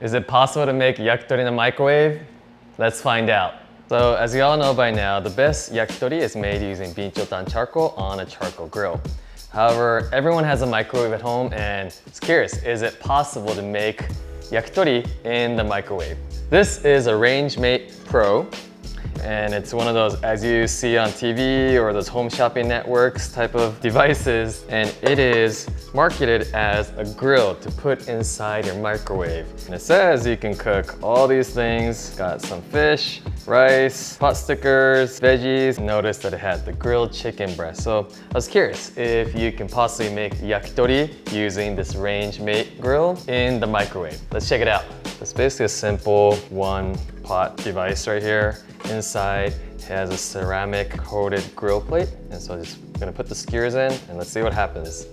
Is it possible to make yakitori in the microwave? Let's find out. So as you all know by now, the best yakitori is made using Binchotan charcoal on a charcoal grill. However, everyone has a microwave at home and is curious, is it possible to make yakitori in the microwave? This is a Range-Mate Pro, and it's one of those, as you see on TV or those home shopping networks type of devices, and it is marketed as a grill to put inside your microwave. And it says you can cook all these things. Got some fish, rice, pot stickers, veggies. Notice that it had the grilled chicken breast. So I was curious if you can possibly make yakitori using this Range-Mate grill in the microwave. Let's check it out. It's basically a simple one pot device right here. Inside it has a ceramic coated grill plate. And so I'm just gonna put the skewers in and let's see what happens.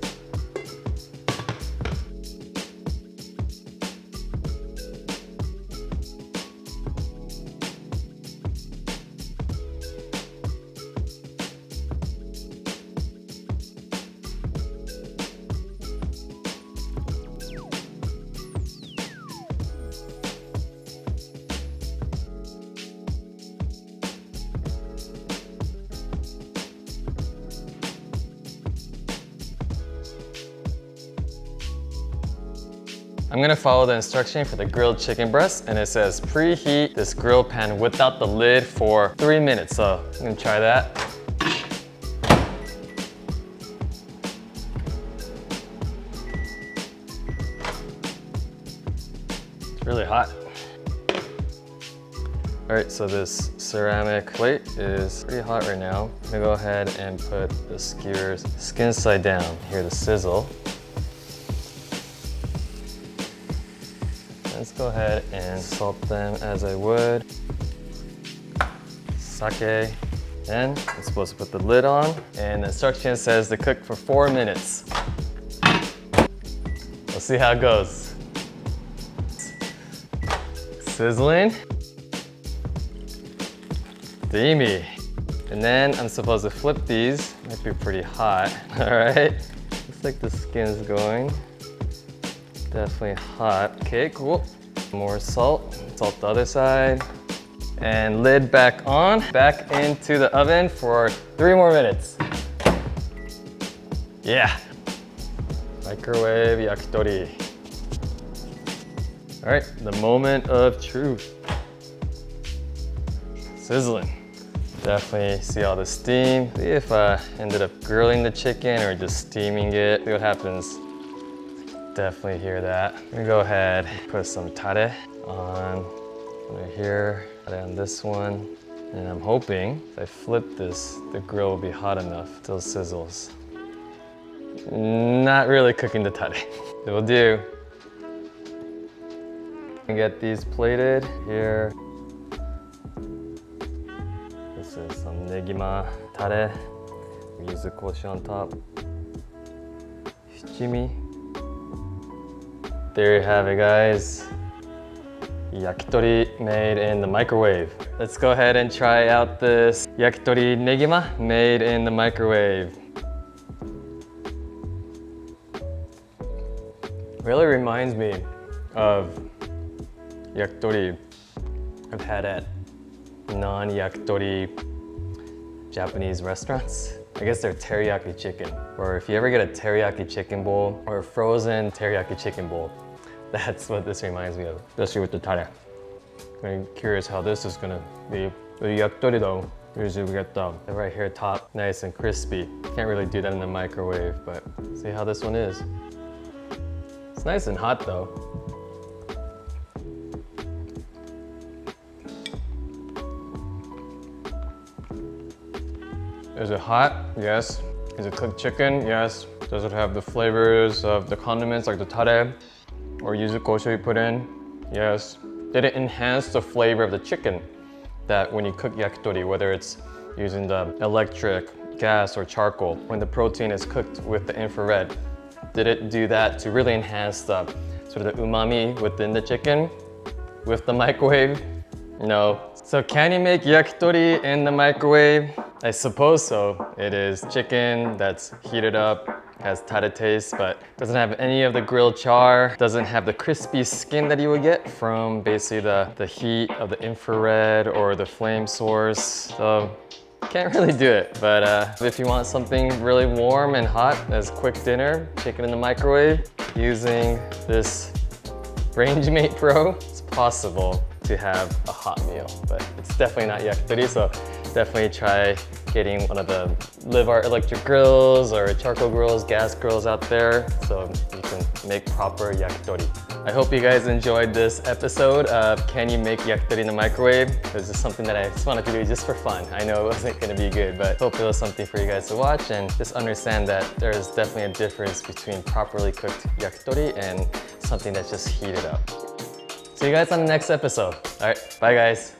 I'm gonna follow the instruction for the grilled chicken breast, and it says preheat this grill pan without the lid for 3 minutes. So I'm gonna try that. It's really hot. All right, so this ceramic plate is pretty hot right now. I'm gonna go ahead and put the skewers skin side down. Hear the sizzle. Let's go ahead and salt them as I would. Sake. Then I'm supposed to put the lid on, and the instruction says to cook for 4 minutes. We'll see how it goes. Sizzling. Steamy. And then I'm supposed to flip these. Might be pretty hot. All right. Looks like the skin's going. Definitely hot. Okay, cool. More salt. Salt the other side. And lid back on. Back into the oven for 3 more minutes. Yeah. Microwave yakitori. All right, the moment of truth. Sizzling. Definitely see all the steam. See if I ended up grilling the chicken or just steaming it. See what happens. Definitely hear that. I'm gonna go ahead, put some tare on right here, tare on this one. And I'm hoping if I flip this, the grill will be hot enough till it sizzles. Not really cooking the tare. It will do. Get these plated here. This is some Negima tare. Yuzu on top. Shichimi. There you have it, guys. Yakitori made in the microwave. Let's go ahead and try out this yakitori negima made in the microwave. Really reminds me of yakitori I've had at non-yakitori Japanese restaurants. I guess they're teriyaki chicken. Or if you ever get a teriyaki chicken bowl or a frozen teriyaki chicken bowl, that's what this reminds me of, especially with the tare. I'm curious how this is gonna be. The yakitori though, usually we get the right here top, nice and crispy. Can't really do that in the microwave, but see how this one is. It's nice and hot though. Is it hot? Yes. Is it cooked chicken? Yes. Does it have the flavors of the condiments like the tare or yuzu kosho you put in? Yes. Did it enhance the flavor of the chicken that when you cook yakitori, whether it's using the electric, gas, or charcoal, when the protein is cooked with the infrared, did it do that to really enhance the sort of the umami within the chicken with the microwave? No. So can you make yakitori in the microwave? I suppose so. It is chicken that's heated up has taste, but doesn't have any of the grilled char, doesn't have the crispy skin that you would get from basically the heat of the infrared or the flame source. So can't really do it, but if you want something really warm and hot as quick dinner, chicken in the microwave, using this Rangemate Pro, it's possible to have a hot meal, but it's definitely not yakitori, so definitely try getting one of the Live Art electric grills or charcoal grills, gas grills out there, so you can make proper yakitori. I hope you guys enjoyed this episode of Can You Make Yakitori in the Microwave? This is something that I just wanted to do just for fun. I know it wasn't gonna be good, but hope it was something for you guys to watch and just understand that there's definitely a difference between properly cooked yakitori and something that's just heated up. See you guys on the next episode. All right, bye guys.